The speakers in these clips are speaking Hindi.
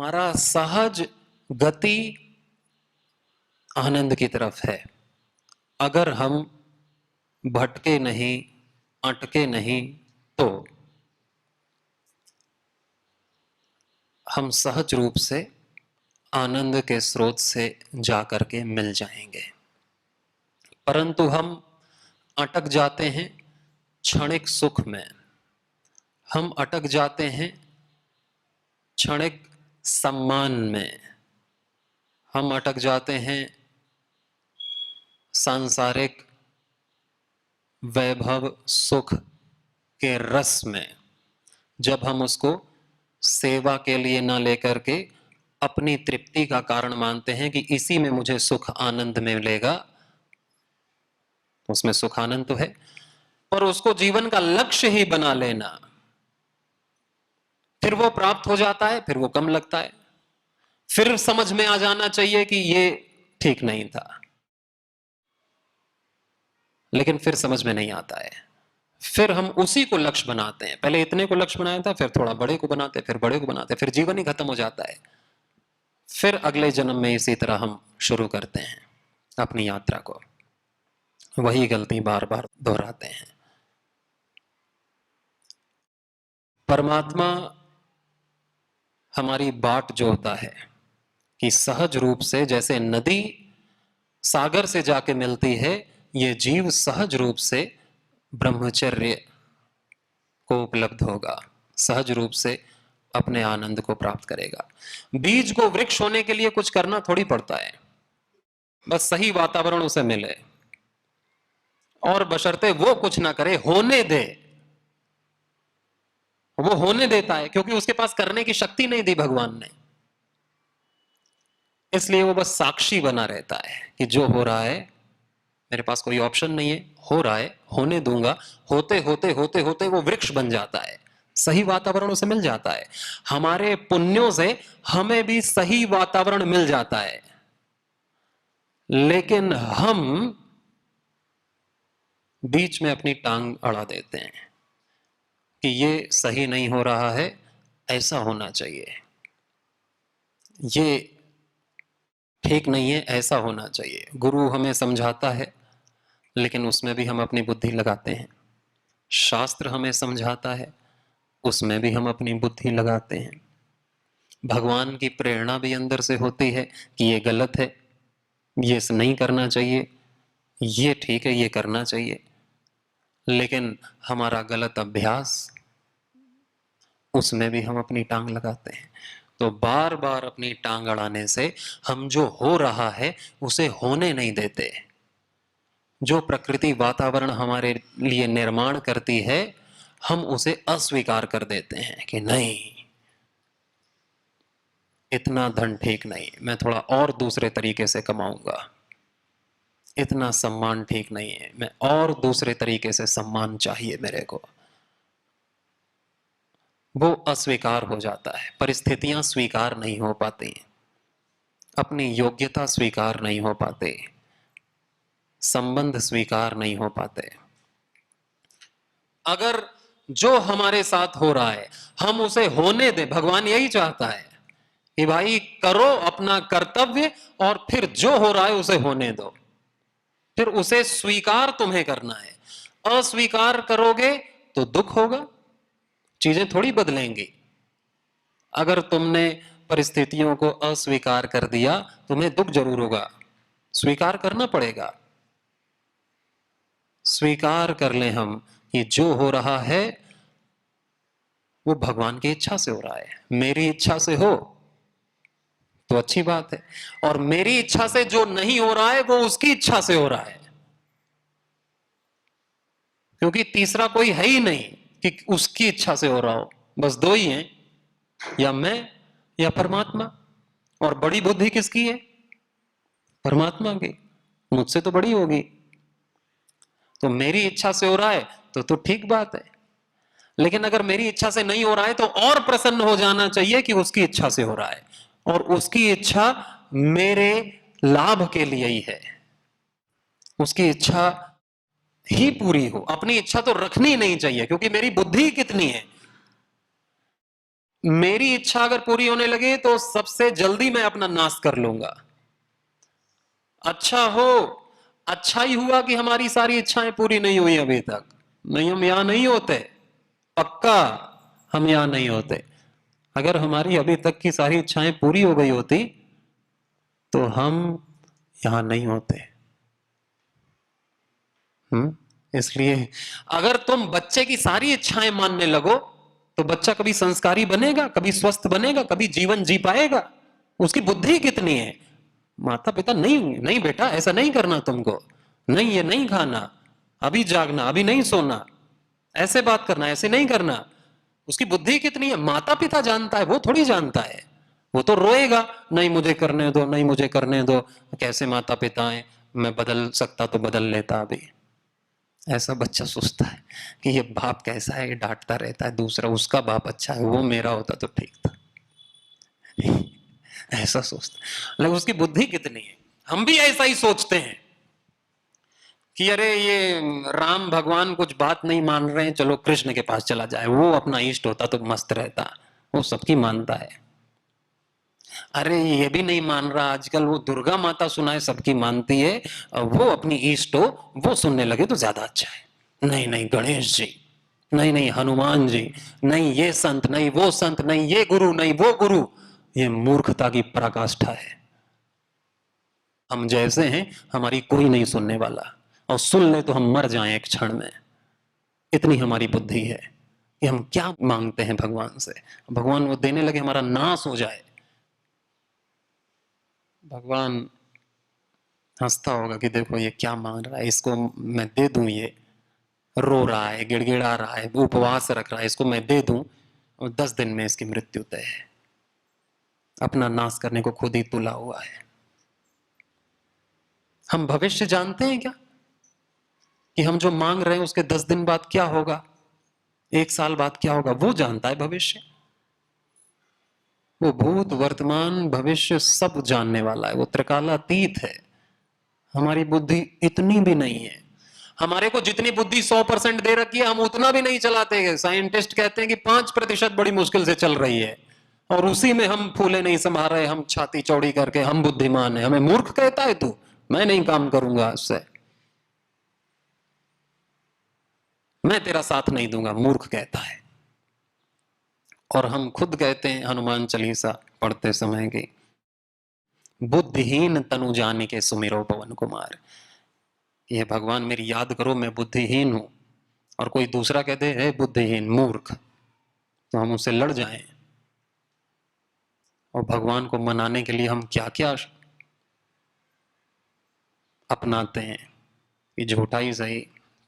हमारा सहज गति आनंद की तरफ है। अगर हम भटके नहीं, अटके नहीं, तो हम सहज रूप से आनंद के स्रोत से जाकर के मिल जाएंगे। परंतु हम अटक जाते हैं क्षणिक सुख में, हम अटक जाते हैं क्षणिक सम्मान में, हम अटक जाते हैं सांसारिक वैभव सुख के रस में, जब हम उसको सेवा के लिए ना लेकर के अपनी तृप्ति का कारण मानते हैं कि इसी में मुझे सुख आनंद मिलेगा। उसमें सुख आनंद तो है, पर उसको जीवन का लक्ष्य ही बना लेना, फिर वो प्राप्त हो जाता है, फिर वो कम लगता है, फिर समझ में आ जाना चाहिए कि ये ठीक नहीं था, लेकिन फिर समझ में नहीं आता है। फिर हम उसी को लक्ष्य बनाते हैं। पहले इतने को लक्ष्य बनाया था, फिर थोड़ा बड़े को बनाते, फिर बड़े को बनाते, फिर जीवन ही खत्म हो जाता है। फिर अगले जन्म में इसी तरह हम शुरू करते हैं अपनी यात्रा को, वही गलती बार बार दोहराते हैं। परमात्मा हमारी बाट जोहता है कि सहज रूप से, जैसे नदी सागर से जाके मिलती है, ये जीव सहज रूप से ब्रह्मचर्य को उपलब्ध होगा, सहज रूप से अपने आनंद को प्राप्त करेगा। बीज को वृक्ष होने के लिए कुछ करना थोड़ी पड़ता है, बस सही वातावरण उसे मिले, और बशर्ते वो कुछ ना करे, होने दे। वो होने देता है क्योंकि उसके पास करने की शक्ति नहीं दी भगवान ने, इसलिए वो बस साक्षी बना रहता है कि जो हो रहा है मेरे पास कोई ऑप्शन नहीं है, हो रहा है, होने दूंगा। होते होते होते होते वो वृक्ष बन जाता है, सही वातावरण उसे मिल जाता है। हमारे पुण्यों से हमें भी सही वातावरण मिल जाता है, लेकिन हम बीच में अपनी टांग अड़ा देते हैं कि ये सही नहीं हो रहा है, ऐसा होना चाहिए, ये ठीक नहीं है, ऐसा होना चाहिए। गुरु हमें समझाता है, लेकिन उसमें भी हम अपनी बुद्धि लगाते हैं। शास्त्र हमें समझाता है, उसमें भी हम अपनी बुद्धि लगाते हैं। भगवान की प्रेरणा भी अंदर से होती है कि ये गलत है, ये नहीं करना चाहिए, ये ठीक है, ये करना चाहिए, लेकिन हमारा गलत अभ्यास, उसमें भी हम अपनी टांग लगाते हैं। तो बार बार अपनी टांग अड़ाने से हम जो हो रहा है उसे होने नहीं देते। जो प्रकृति वातावरण हमारे लिए निर्माण करती है, हम उसे अस्वीकार कर देते हैं कि नहीं, इतना धन ठीक नहीं, मैं थोड़ा और दूसरे तरीके से कमाऊंगा। इतना सम्मान ठीक नहीं है, मैं और दूसरे तरीके से सम्मान चाहिए मेरे को। वो अस्वीकार हो जाता है, परिस्थितियां स्वीकार नहीं हो पाती, अपनी योग्यता स्वीकार नहीं हो पाते, संबंध स्वीकार नहीं हो पाते। अगर जो हमारे साथ हो रहा है हम उसे होने दें, भगवान यही चाहता है कि भाई करो अपना कर्तव्य और फिर जो हो रहा है उसे होने दो, फिर उसे स्वीकार तुम्हें करना है। अस्वीकार करोगे तो दुख होगा, चीजें थोड़ी बदलेंगी। अगर तुमने परिस्थितियों को अस्वीकार कर दिया, तुम्हें दुख जरूर होगा, स्वीकार करना पड़ेगा। स्वीकार कर लें हम कि जो हो रहा है वो भगवान की इच्छा से हो रहा है। मेरी इच्छा से हो तो अच्छी बात है, और मेरी इच्छा से जो नहीं हो रहा है वो उसकी इच्छा से हो रहा है, क्योंकि तीसरा कोई है ही नहीं कि उसकी इच्छा से हो रहा हो। बस दो ही हैं, या मैं या परमात्मा। और बड़ी बुद्धि किसकी है? परमात्मा की। मुझसे तो बड़ी होगी। तो मेरी इच्छा से हो रहा है तो ठीक बात है, लेकिन अगर मेरी इच्छा से नहीं हो रहा है तो और प्रसन्न हो जाना चाहिए कि उसकी इच्छा से हो रहा है, और उसकी इच्छा मेरे लाभ के लिए ही है। उसकी इच्छा ही पूरी हो, अपनी इच्छा तो रखनी नहीं चाहिए, क्योंकि मेरी बुद्धि कितनी है, मेरी इच्छा अगर पूरी होने लगे तो सबसे जल्दी मैं अपना नाश कर लूंगा। अच्छा हो, अच्छा ही हुआ कि हमारी सारी इच्छाएं पूरी नहीं हुई अभी तक, नहीं हम यहां नहीं होते, पक्का हम यहां नहीं होते। अगर हमारी अभी तक की सारी इच्छाएं पूरी हो गई होती तो हम यहां नहीं होते। इसलिए अगर तुम बच्चे की सारी इच्छाएं मानने लगो तो बच्चा कभी संस्कारी बनेगा, कभी स्वस्थ बनेगा, कभी जीवन जी पाएगा? उसकी बुद्धि कितनी है? माता पिता नहीं, नहीं बेटा ऐसा नहीं करना तुमको, नहीं ये नहीं खाना, अभी जागना, अभी नहीं सोना, ऐसे बात करना, ऐसे नहीं करना। उसकी बुद्धि कितनी है माता पिता जानता है, वो थोड़ी जानता है। वो तो रोएगा, नहीं मुझे करने दो, नहीं मुझे करने दो। कैसे माता पिता हैं, मैं बदल सकता तो बदल लेता अभी। ऐसा बच्चा सोचता है कि ये बाप कैसा है, ये डांटता रहता है, दूसरा उसका बाप अच्छा है, वो मेरा होता तो ठीक था। ऐसा सोचता है, लेकिन उसकी बुद्धि कितनी है। हम भी ऐसा ही सोचते हैं कि अरे ये राम भगवान कुछ बात नहीं मान रहे हैं, चलो कृष्ण के पास चला जाए, वो अपना इष्ट होता तो मस्त रहता, वो सबकी मानता है। अरे ये भी नहीं मान रहा आजकल, वो दुर्गा माता सुनाए सबकी मानती है, वो अपनी इष्ट हो वो सुनने लगे तो ज्यादा अच्छा है। नहीं नहीं गणेश जी, नहीं नहीं हनुमान जी, नहीं ये संत, नहीं वो संत, नहीं ये गुरु, नहीं वो गुरु। ये मूर्खता की पराकाष्ठा है। हम जैसे हैं हमारी कोई नहीं सुनने वाला, और सुन ले तो हम मर जाएं एक क्षण में। इतनी हमारी बुद्धि है कि हम क्या मांगते हैं भगवान से, भगवान वो देने लगे हमारा नाश हो जाए। भगवान हंसता होगा कि देखो ये क्या मांग रहा है, इसको मैं दे दूं, ये रो रहा है, गिड़गिड़ा रहा है, उपवास रख रहा है, इसको मैं दे दूं और 10 दिन में इसकी मृत्यु तय है। अपना नाश करने को खुद ही तुला हुआ है। हम भविष्य जानते हैं क्या कि हम जो मांग रहे हैं उसके 10 दिन बाद क्या होगा, 1 साल बाद क्या होगा? वो जानता है भविष्य। वो भूत वर्तमान भविष्य सब जानने वाला है, वो त्रिकालातीत है। हमारी बुद्धि इतनी भी नहीं है। हमारे को जितनी बुद्धि 100% दे रखी है हम उतना भी नहीं चलाते। साइंटिस्ट कहते हैं कि 5% बड़ी मुश्किल से चल रही है, और उसी में हम फूले नहीं समा रहे, हम छाती चौड़ी करके हम बुद्धिमान है। हमें मूर्ख कहता है तू, मैं नहीं काम करूंगा उससे, मैं तेरा साथ नहीं दूंगा, मूर्ख कहता है। और हम खुद कहते हैं हनुमान चालीसा पढ़ते समय की, बुद्धिहीन तनु जानी के सुमिरो पवन कुमार। ये भगवान मेरी याद करो, मैं बुद्धिहीन हूं। और कोई दूसरा कहते है बुद्धिहीन मूर्ख, तो हम उससे लड़ जाएं। और भगवान को मनाने के लिए हम क्या क्या अपनाते हैं कि झूठा ही सही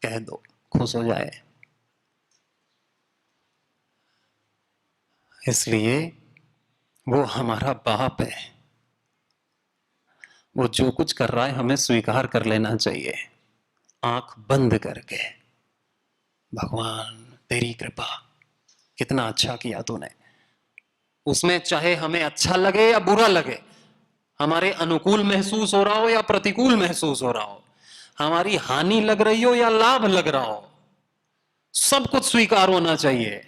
कह दो, खुश हो जाए। इसलिए वो हमारा बाप है, वो जो कुछ कर रहा है हमें स्वीकार कर लेना चाहिए, आंख बंद करके। भगवान तेरी कृपा, कितना अच्छा किया तूने। उसमें चाहे हमें अच्छा लगे या बुरा लगे, हमारे अनुकूल महसूस हो रहा हो या प्रतिकूल महसूस हो रहा हो, हमारी हानि लग रही हो या लाभ लग रहा हो, सब कुछ स्वीकार होना चाहिए।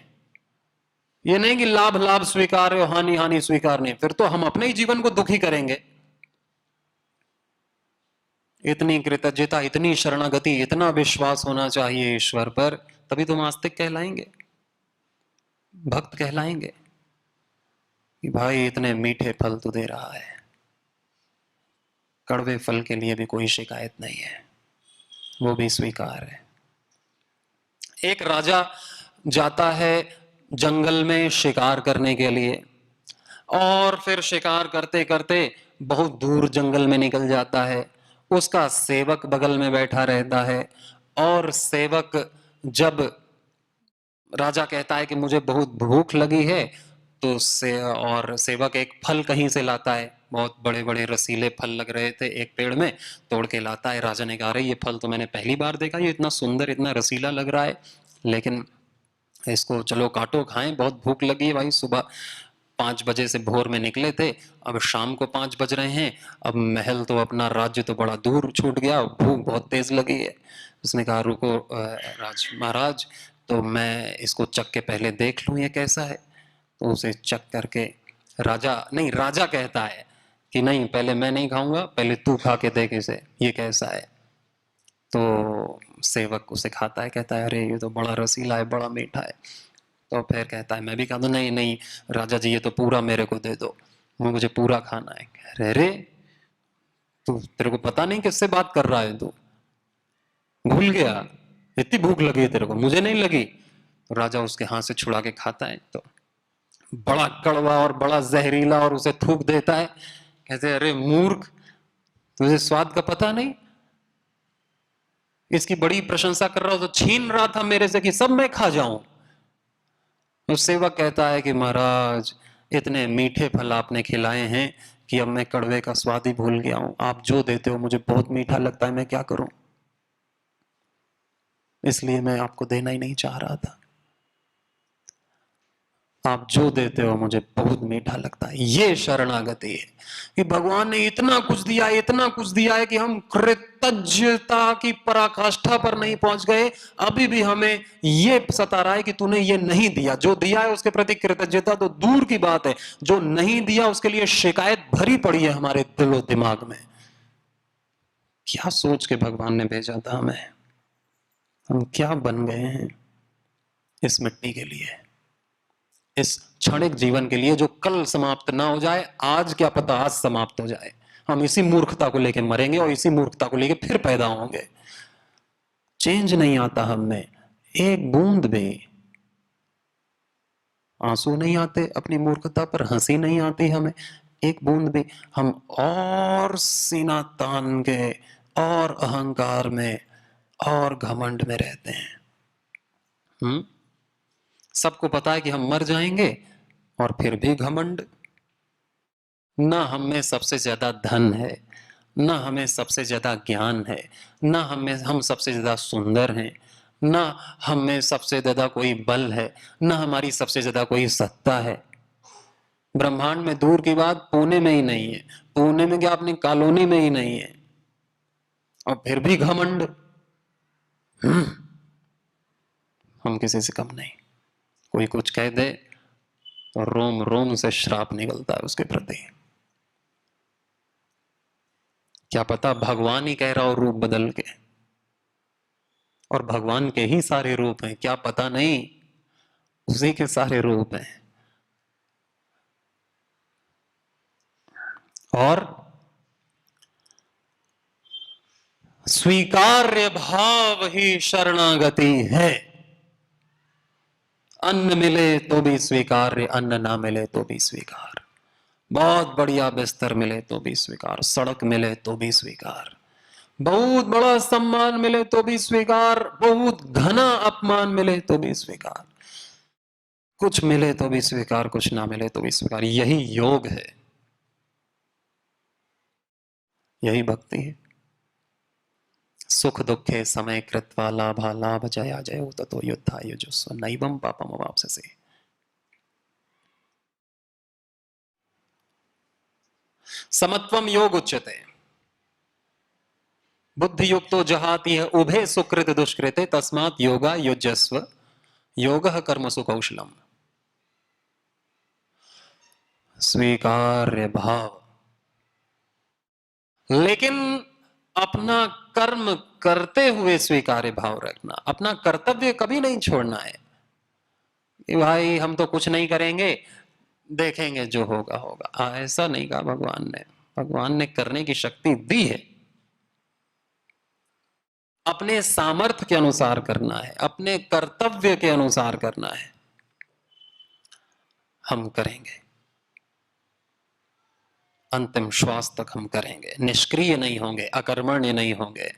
ये नहीं कि लाभ लाभ स्वीकार हो, हानि हानि स्वीकार नहीं, फिर तो हम अपने ही जीवन को दुखी करेंगे। इतनी कृतज्ञता, इतनी शरणागति, इतना विश्वास होना चाहिए ईश्वर पर, तभी तुम आस्तिक कहलाएंगे, भक्त कहलाएंगे कि भाई इतने मीठे फल तू दे रहा है, कड़वे फल के लिए भी कोई शिकायत नहीं है, वो भी स्वीकार है। एक राजा जाता है जंगल में शिकार करने के लिए, और फिर शिकार करते करते बहुत दूर जंगल में निकल जाता है। उसका सेवक बगल में बैठा रहता है, और सेवक जब राजा कहता है कि मुझे बहुत भूख लगी है, तो और सेवक एक फल कहीं से लाता है, बहुत बड़े बड़े रसीले फल लग रहे थे एक पेड़ में, तोड़ के लाता है। राजा ने कहा अरे ये फल तो मैंने पहली बार देखा, ये इतना सुंदर इतना रसीला लग रहा है, लेकिन इसको चलो काटो खाएं, बहुत भूख लगी है भाई। सुबह 5 बजे से भोर में निकले थे, अब शाम को 5 बज रहे हैं, अब महल तो अपना राज्य तो बड़ा दूर छूट गया, भूख बहुत तेज लगी है। उसने कहा रुको महाराज, तो मैं इसको चख के पहले देख लूं ये कैसा है। तो उसे चख करके राजा कहता है कि नहीं, पहले मैं नहीं खाऊंगा, पहले तू खा के देख इसे, ये कैसा है। तो सेवक उसे खाता है, कहता है अरे ये तो बड़ा रसीला है, बड़ा मीठा है। तो फिर कहता है मैं भी खा दूं। नहीं नहीं राजा जी, ये तो पूरा मेरे को दे दो, मुझे पूरा खाना है। अरे रे, तू, तेरे को पता नहीं किससे बात कर रहा है, तू भूल गया? इतनी भूख लगी है तेरे को, मुझे नहीं लगी? राजा उसके हाथ से छुड़ा के खाता है तो बड़ा कड़वा और बड़ा जहरीला, और उसे थूक देता है। कहते अरे मूर्ख, तुझे स्वाद का पता नहीं? इसकी बड़ी प्रशंसा कर रहा हो तो छीन रहा था मेरे से कि सब मैं खा जाऊं। उस सेवक कहता है कि महाराज, इतने मीठे फल आपने खिलाए हैं कि अब मैं कड़वे का स्वाद ही भूल गया हूं। आप जो देते हो मुझे बहुत मीठा लगता है, मैं क्या करूं, इसलिए मैं आपको देना ही नहीं चाह रहा था। आप जो देते हो मुझे बहुत मीठा लगता है। ये शरणागति है कि भगवान ने इतना कुछ दिया है, इतना कुछ दिया है कि हम कृतज्ञता की पराकाष्ठा पर नहीं पहुंच गए। अभी भी हमें ये सता रहा है कि तूने ये नहीं दिया। जो दिया है उसके प्रति कृतज्ञता तो दूर की बात है, जो नहीं दिया उसके लिए शिकायत भरी पड़ी है हमारे दिलो दिमाग में। क्या सोच के भगवान ने भेजा था हमें? हम क्या बन गए हैं इस मिट्टी के लिए, इस क्षणिक जीवन के लिए जो कल समाप्त ना हो जाए। आज क्या पता आज समाप्त हो जाए। हम इसी मूर्खता को लेकर मरेंगे और इसी मूर्खता को लेकर फिर पैदा होंगे। चेंज नहीं आता हम में, एक बूंद भी। आंसू नहीं आते अपनी मूर्खता पर, हंसी नहीं आती हमें, एक बूंद भी। हम और सीना तान के और अहंकार में और घमंड में रहते हैं। सबको पता है कि हम मर जाएंगे और फिर भी घमंड। ना हम में सबसे ज्यादा धन है, ना हमें सबसे ज्यादा ज्ञान है, ना हम सबसे ज्यादा सुंदर हैं, ना हम में सबसे ज्यादा कोई बल है, ना हमारी सबसे ज्यादा कोई सत्ता है। ब्रह्मांड में दूर की बात, पुणे में ही नहीं है। पुणे में क्या, अपनी कॉलोनी में ही नहीं है, और फिर भी घमंड। हम किसी से कम नहीं। कोई कुछ कह दे तो रोम रोम से श्राप निकलता है उसके प्रति। क्या पता भगवान ही कह रहा हो रूप बदल के, और भगवान के ही सारे रूप हैं, क्या पता नहीं उसी के सारे रूप हैं। और स्वीकार्य भाव ही शरणागति है। अन्न मिले तो भी स्वीकार्य, अन्न ना मिले तो भी स्वीकार। बहुत बढ़िया बिस्तर मिले तो भी स्वीकार, सड़क मिले तो भी स्वीकार, बहुत बड़ा सम्मान मिले तो भी स्वीकार, बहुत घना अपमान मिले तो भी स्वीकार। कुछ मिले तो भी स्वीकार, कुछ ना मिले तो भी स्वीकार। यही योग है, यही भक्ति है। सुख दुखे समय कृत्वा लाभा लाभ जया जयो ततो युद्धा युजुस्व नैवं पापम अवाप्स्यसि। समत्वम योग उच्यते, बुद्धि युक्तो जहाति है उभे सुकृत दुष्कृते तस्मात् योगा युजस्व योगः कर्मसु कौशलम। स्वीकार्य भाव, लेकिन अपना कर्म करते हुए स्वीकार्य भाव रखना। अपना कर्तव्य कभी नहीं छोड़ना है कि भाई हम तो कुछ नहीं करेंगे, देखेंगे जो होगा होगा। ऐसा नहीं कहा भगवान ने। भगवान ने करने की शक्ति दी है, अपने सामर्थ्य के अनुसार करना है, अपने कर्तव्य के अनुसार करना है। हम करेंगे, अंतिम श्वास तक हम करेंगे, निष्क्रिय नहीं होंगे, अकर्मण्य नहीं होंगे,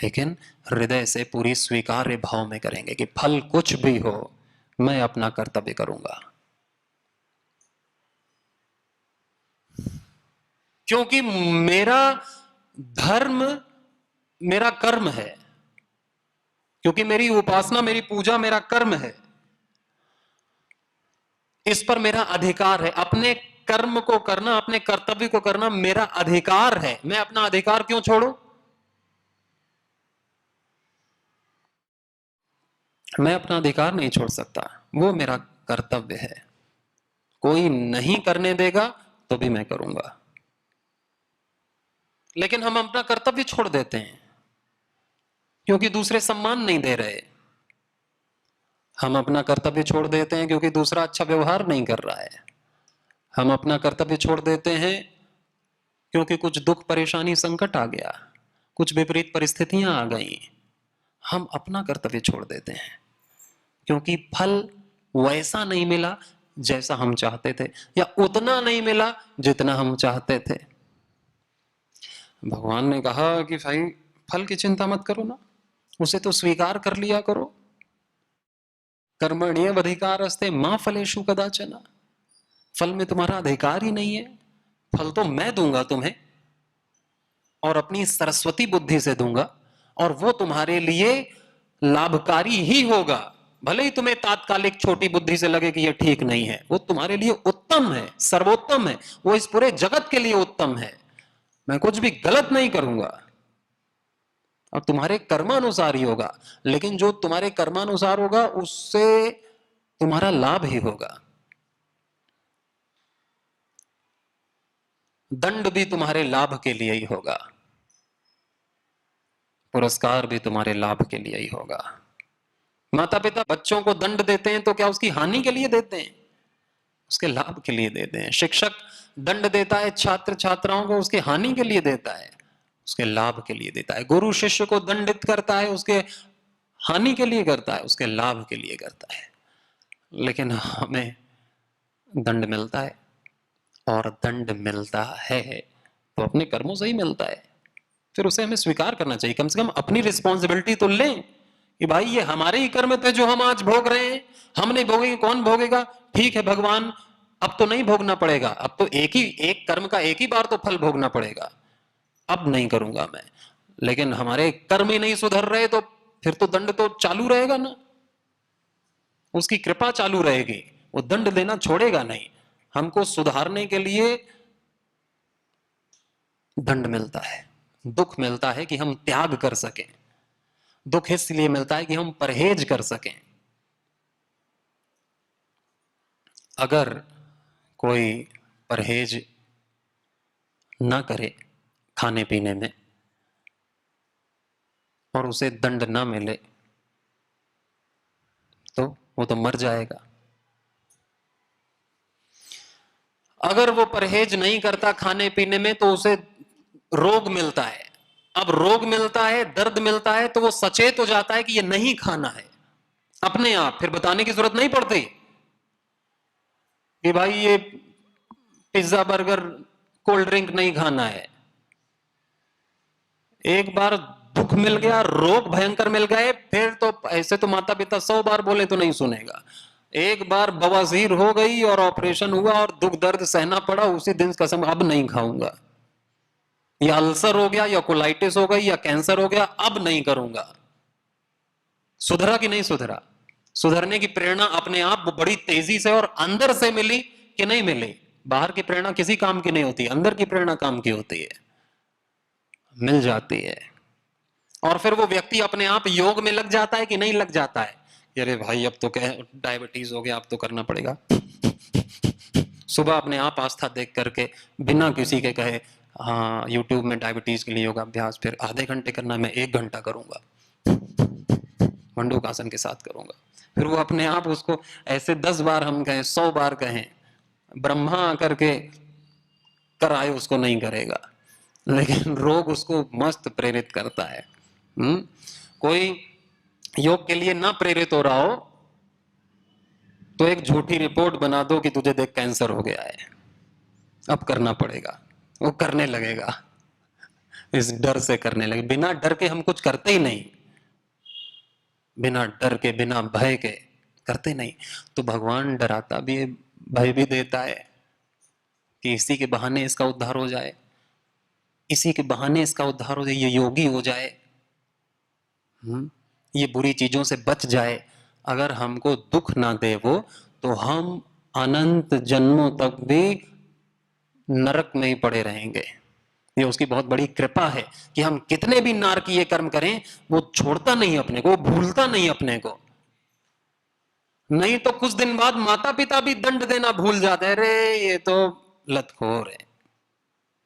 लेकिन हृदय से पूरी स्वीकार्य भाव में करेंगे कि फल कुछ भी हो मैं अपना कर्तव्य करूंगा, क्योंकि मेरा धर्म मेरा कर्म है, क्योंकि मेरी उपासना मेरी पूजा मेरा कर्म है। इस पर मेरा अधिकार है। अपने कर्म को करना, अपने कर्तव्य को करना मेरा अधिकार है। मैं अपना अधिकार क्यों छोड़ूं? मैं अपना अधिकार नहीं छोड़ सकता, वो मेरा कर्तव्य है। कोई नहीं करने देगा तो भी मैं करूंगा, लेकिन हम अपना कर्तव्य छोड़ देते हैं क्योंकि दूसरे सम्मान नहीं दे रहे। हम अपना कर्तव्य छोड़ देते हैं क्योंकि दूसरा अच्छा व्यवहार नहीं कर रहा है। हम अपना कर्तव्य छोड़ देते हैं क्योंकि कुछ दुख परेशानी संकट आ गया, कुछ विपरीत परिस्थितियां आ गई। हम अपना कर्तव्य छोड़ देते हैं क्योंकि फल वैसा नहीं मिला जैसा हम चाहते थे, या उतना नहीं मिला जितना हम चाहते थे। भगवान ने कहा कि भाई फल की चिंता मत करो ना, उसे तो स्वीकार कर लिया करो। कर्मण्येवाधिकारस्ते मा फलेषु कदाचन। फल में तुम्हारा अधिकार ही नहीं है, फल तो मैं दूंगा तुम्हें, और अपनी सरस्वती बुद्धि से दूंगा, और वो तुम्हारे लिए लाभकारी ही होगा। भले ही तुम्हें तात्कालिक छोटी बुद्धि से लगे कि ये ठीक नहीं है, वो तुम्हारे लिए उत्तम है, सर्वोत्तम है, वो इस पूरे जगत के लिए उत्तम है। मैं कुछ भी गलत नहीं करूंगा, और तुम्हारे कर्मानुसार ही होगा, लेकिन जो तुम्हारे कर्मानुसार होगा उससे तुम्हारा लाभ ही होगा। दंड भी तुम्हारे लाभ के लिए ही होगा, पुरस्कार भी तुम्हारे लाभ के लिए ही होगा। माता पिता बच्चों को दंड देते हैं तो क्या उसकी हानि के लिए देते हैं? उसके लाभ के लिए देते हैं। शिक्षक दंड देता है छात्र छात्राओं को, उसके हानि के लिए देता है, उसके लाभ के लिए देता है। गुरु शिष्य को दंडित करता है, उसके हानि के लिए करता है, उसके लाभ के लिए करता है। लेकिन हमें दंड मिलता है, और दंड मिलता है तो अपने कर्मों से ही मिलता है, फिर उसे हमें स्वीकार करना चाहिए। कम से कम अपनी रिस्पॉन्सिबिलिटी तो लें कि भाई ये हमारे ही कर्म थे जो हम आज भोग रहे हैं, हम नहीं भोगेंगे कौन भोगेगा? ठीक है भगवान, अब तो नहीं भोगना पड़ेगा, अब तो एक कर्म का एक ही बार तो फल भोगना पड़ेगा, अब नहीं करूंगा मैं। लेकिन हमारे कर्म ही नहीं सुधर रहे तो फिर तो दंड तो चालू रहेगा ना, उसकी कृपा चालू रहेगी, वो दंड देना छोड़ेगा नहीं। हमको सुधारने के लिए दंड मिलता है, दुख मिलता है कि हम त्याग कर सकें, दुख इसलिए मिलता है कि हम परहेज कर सकें। अगर कोई परहेज ना करे खाने पीने में और उसे दंड ना मिले तो वो तो मर जाएगा। अगर वो परहेज नहीं करता खाने पीने में तो उसे रोग मिलता है। अब रोग मिलता है, दर्द मिलता है, तो वो सचेत हो जाता है कि ये नहीं खाना है अपने आप, फिर बताने की जरूरत नहीं पड़ती कि भाई ये पिज्जा बर्गर कोल्ड ड्रिंक नहीं खाना है। एक बार दुख मिल गया, रोग भयंकर मिल गए, फिर तो ऐसे तो माता पिता 100 बार बोले तो नहीं सुनेगा। एक बार बवासीर हो गई और ऑपरेशन हुआ और दुख दर्द सहना पड़ा, उसी दिन कसम अब नहीं खाऊंगा। या अल्सर हो गया, या कोलाइटिस हो गई, या कैंसर हो गया, अब नहीं करूंगा। सुधरा कि नहीं सुधरा? सुधरने की प्रेरणा अपने आप बड़ी तेजी से और अंदर से मिली कि नहीं मिली? बाहर की प्रेरणा किसी काम की नहीं होती, अंदर की प्रेरणा काम की होती है, मिल जाती है। और फिर वो व्यक्ति अपने आप योग में लग जाता है कि नहीं लग जाता है? अरे भाई अब तो कह डायबिटीज हो गया, अब तो करना पड़ेगा। सुबह अपने आप आस्था देख करके बिना किसी के कहे, हाँ यूट्यूब में डायबिटीज के लिए योगाभ्यास, फिर आधे घंटे करना, मैं 1 घंटा करूंगा, मंडूकासन के साथ करूंगा। फिर वो अपने आप उसको ऐसे 10 बार हम कहें, 100 बार कहें, ब्रह्मा करके कराए उसको नहीं करेगा, लेकिन रोग उसको मस्त प्रेरित करता है। कोई योग के लिए ना प्रेरित हो रहा हो तो एक झूठी रिपोर्ट बना दो कि तुझे देख कैंसर हो गया है, अब करना पड़ेगा, वो करने लगेगा, इस डर से करने लगे। बिना डर के हम कुछ करते ही नहीं, बिना डर के बिना भय के करते नहीं। तो भगवान डराता भी है, भय भी देता है कि इसी के बहाने इसका उद्धार हो जाए, इसी के बहाने इसका उद्धार हो जाए, ये योगी हो जाए, ये बुरी चीजों से बच जाए। अगर हमको दुख ना दे वो, तो हम अनंत जन्मों तक भी नरक में ही पड़े रहेंगे। ये उसकी बहुत बड़ी कृपा है कि हम कितने भी नारकीय कर्म करें, वो छोड़ता नहीं अपने को, वो भूलता नहीं अपने को। नहीं तो कुछ दिन बाद माता पिता भी दंड देना भूल जाते हैं, अरे ये तो लतखोर है,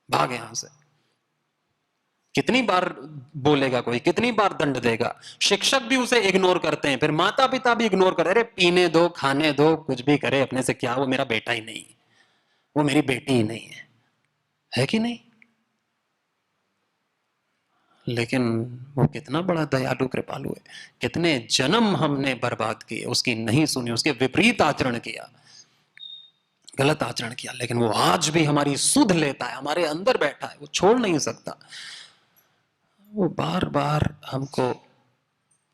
भाग यहां से। कितनी बार बोलेगा कोई, कितनी बार दंड देगा। शिक्षक भी उसे इग्नोर करते हैं, फिर माता पिता भी इग्नोर कर, अरे पीने दो, खाने दो, कुछ भी करे, अपने से क्या, वो मेरा बेटा ही नहीं, वो मेरी बेटी ही नहीं है कि नहीं। लेकिन वो कितना बड़ा दयालु कृपालु है, कितने जन्म हमने बर्बाद किए, उसकी नहीं सुनी, उसके विपरीत आचरण किया, गलत आचरण किया, लेकिन वो आज भी हमारी सुध लेता है, हमारे अंदर बैठा है, वो छोड़ नहीं सकता। वो बार बार हमको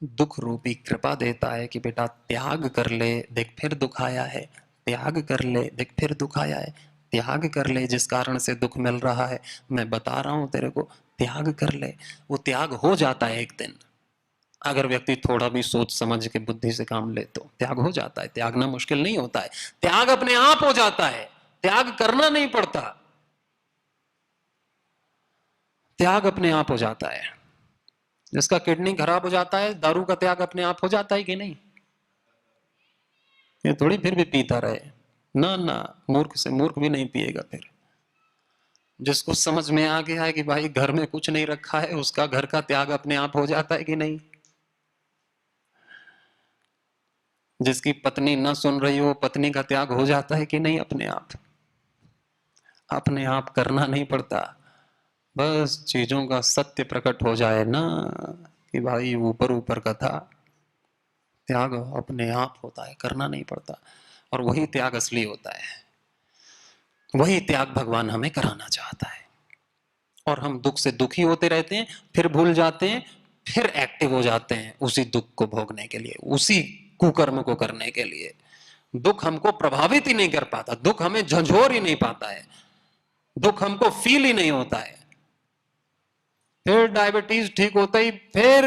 दुख रूपी कृपा देता है कि बेटा त्याग कर ले, देख फिर दुख आया है, त्याग कर ले, देख फिर दुख आया है, त्याग कर ले, जिस कारण से दुख मिल रहा है मैं बता रहा हूं तेरे को, त्याग कर ले। वो त्याग हो जाता है एक दिन, अगर व्यक्ति थोड़ा भी सोच समझ के बुद्धि से काम ले तो त्याग हो जाता है। त्यागना मुश्किल नहीं होता है, त्याग अपने आप हो जाता है, त्याग करना नहीं पड़ता, त्याग अपने आप हो जाता है। जिसका किडनी खराब हो जाता है, दारू का त्याग अपने आप हो जाता है कि नहीं? ये थोड़ी फिर भी पीता रहे, ना ना, मूर्ख से मूर्ख भी नहीं पिएगा। फिर जिसको समझ में आ गया है कि भाई घर में कुछ नहीं रखा है, उसका घर का त्याग अपने आप हो जाता है कि नहीं? जिसकी पत्नी ना सुन रही हो, पत्नी का त्याग हो जाता है कि नहीं अपने आप? अपने आप करना नहीं पड़ता, बस चीजों का सत्य प्रकट हो जाए ना कि भाई ऊपर ऊपर का था, त्याग अपने आप होता है, करना नहीं पड़ता। और वही त्याग असली होता है, वही त्याग भगवान हमें कराना चाहता है। और हम दुख से दुखी होते रहते हैं, फिर भूल जाते हैं, फिर एक्टिव हो जाते हैं उसी दुख को भोगने के लिए, उसी कुकर्म को करने के लिए। दुख हमको प्रभावित ही नहीं कर पाता, दुख हमें झंझोर ही नहीं पाता है, दुख हमको फील ही नहीं होता है। फिर डायबिटीज ठीक होता ही फिर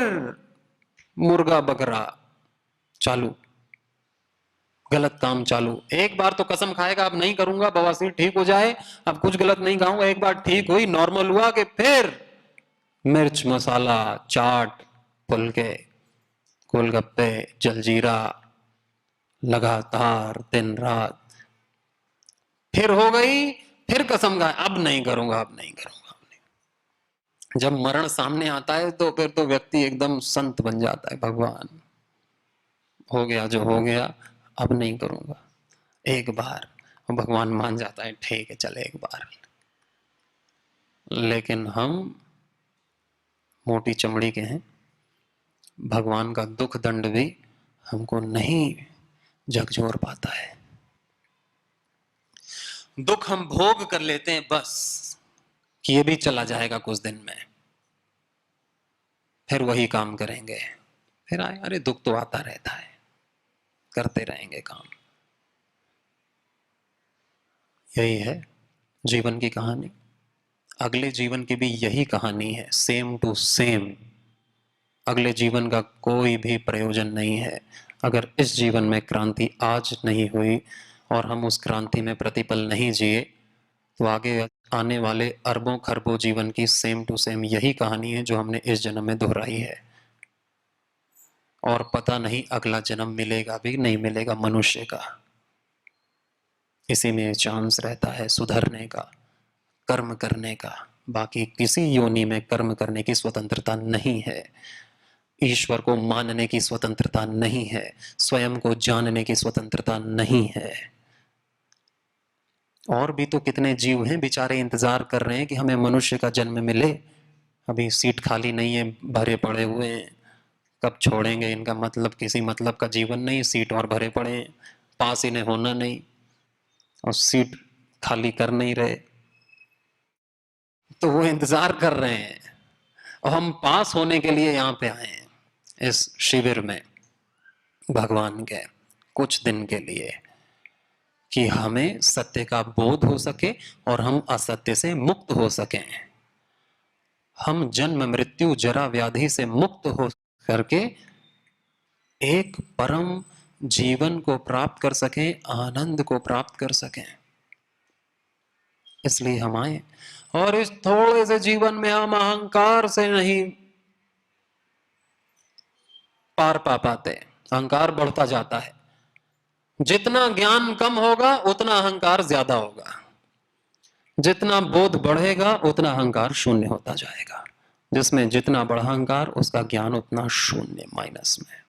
मुर्गा बकरा चालू, गलत काम चालू। एक बार तो कसम खाएगा अब नहीं करूंगा, बवासीर ठीक हो जाए, अब कुछ गलत नहीं खाऊंगा, एक बार ठीक हुई, नॉर्मल हुआ कि फिर मिर्च मसाला चाट फुलके गोलगप्पे जलजीरा लगातार दिन रात, फिर हो गई, फिर कसम खाए अब नहीं करूंगा, अब नहीं करूंगा, अब नहीं। जब मरण सामने आता है तो फिर तो व्यक्ति एकदम संत बन जाता है, भगवान हो गया जो हो गया, अब नहीं करूंगा, एक बार। भगवान मान जाता है, ठीक है चले एक बार। लेकिन हम मोटी चमड़ी के हैं, भगवान का दुख दंड भी हमको नहीं झकझोर पाता है। दुख हम भोग कर लेते हैं बस, कि ये भी चला जाएगा कुछ दिन में, फिर वही काम करेंगे, फिर आए, अरे दुख तो आता रहता है, करते रहेंगे काम। यही है जीवन की कहानी, अगले जीवन की भी यही कहानी है, सेम टू सेम। अगले जीवन का कोई भी प्रयोजन नहीं है अगर इस जीवन में क्रांति आज नहीं हुई और हम उस क्रांति में प्रतिपल नहीं जिए, तो आगे आने वाले अरबों खरबों जीवन की सेम टू सेम यही कहानी है जो हमने इस जन्म में दोहराई है। और पता नहीं अगला जन्म मिलेगा भी नहीं मिलेगा मनुष्य का, इसी में चांस रहता है सुधरने का, कर्म करने का। बाकी किसी योनि में कर्म करने की स्वतंत्रता नहीं है, ईश्वर को मानने की स्वतंत्रता नहीं है, स्वयं को जानने की स्वतंत्रता नहीं है। और भी तो कितने जीव हैं बेचारे इंतजार कर रहे हैं कि हमें मनुष्य का जन्म मिले, अभी सीट खाली नहीं है, भरे पड़े हुए हैं, कब छोड़ेंगे इनका मतलब, किसी मतलब का जीवन नहीं, सीट और भरे पड़े हैं, पास इन्हें होना नहीं और सीट खाली कर नहीं रहे, तो वो इंतजार कर रहे हैं। और हम पास होने के लिए यहाँ पे आए हैं इस शिविर में भगवान के कुछ दिन के लिए, कि हमें सत्य का बोध हो सके और हम असत्य से मुक्त हो सकें, हम जन्म मृत्यु जरा व्याधि से मुक्त हो करके एक परम जीवन को प्राप्त कर सकें, आनंद को प्राप्त कर सकें। इसलिए हम आए। और इस थोड़े से जीवन में हम अहंकार से नहीं पार पा पाते, अहंकार बढ़ता जाता है, जितना ज्ञान कम होगा उतना अहंकार ज्यादा होगा, जितना बोध बढ़ेगा उतना अहंकार शून्य होता जाएगा। जिसमें जितना बड़ा अहंकार उसका ज्ञान उतना शून्य, माइनस में।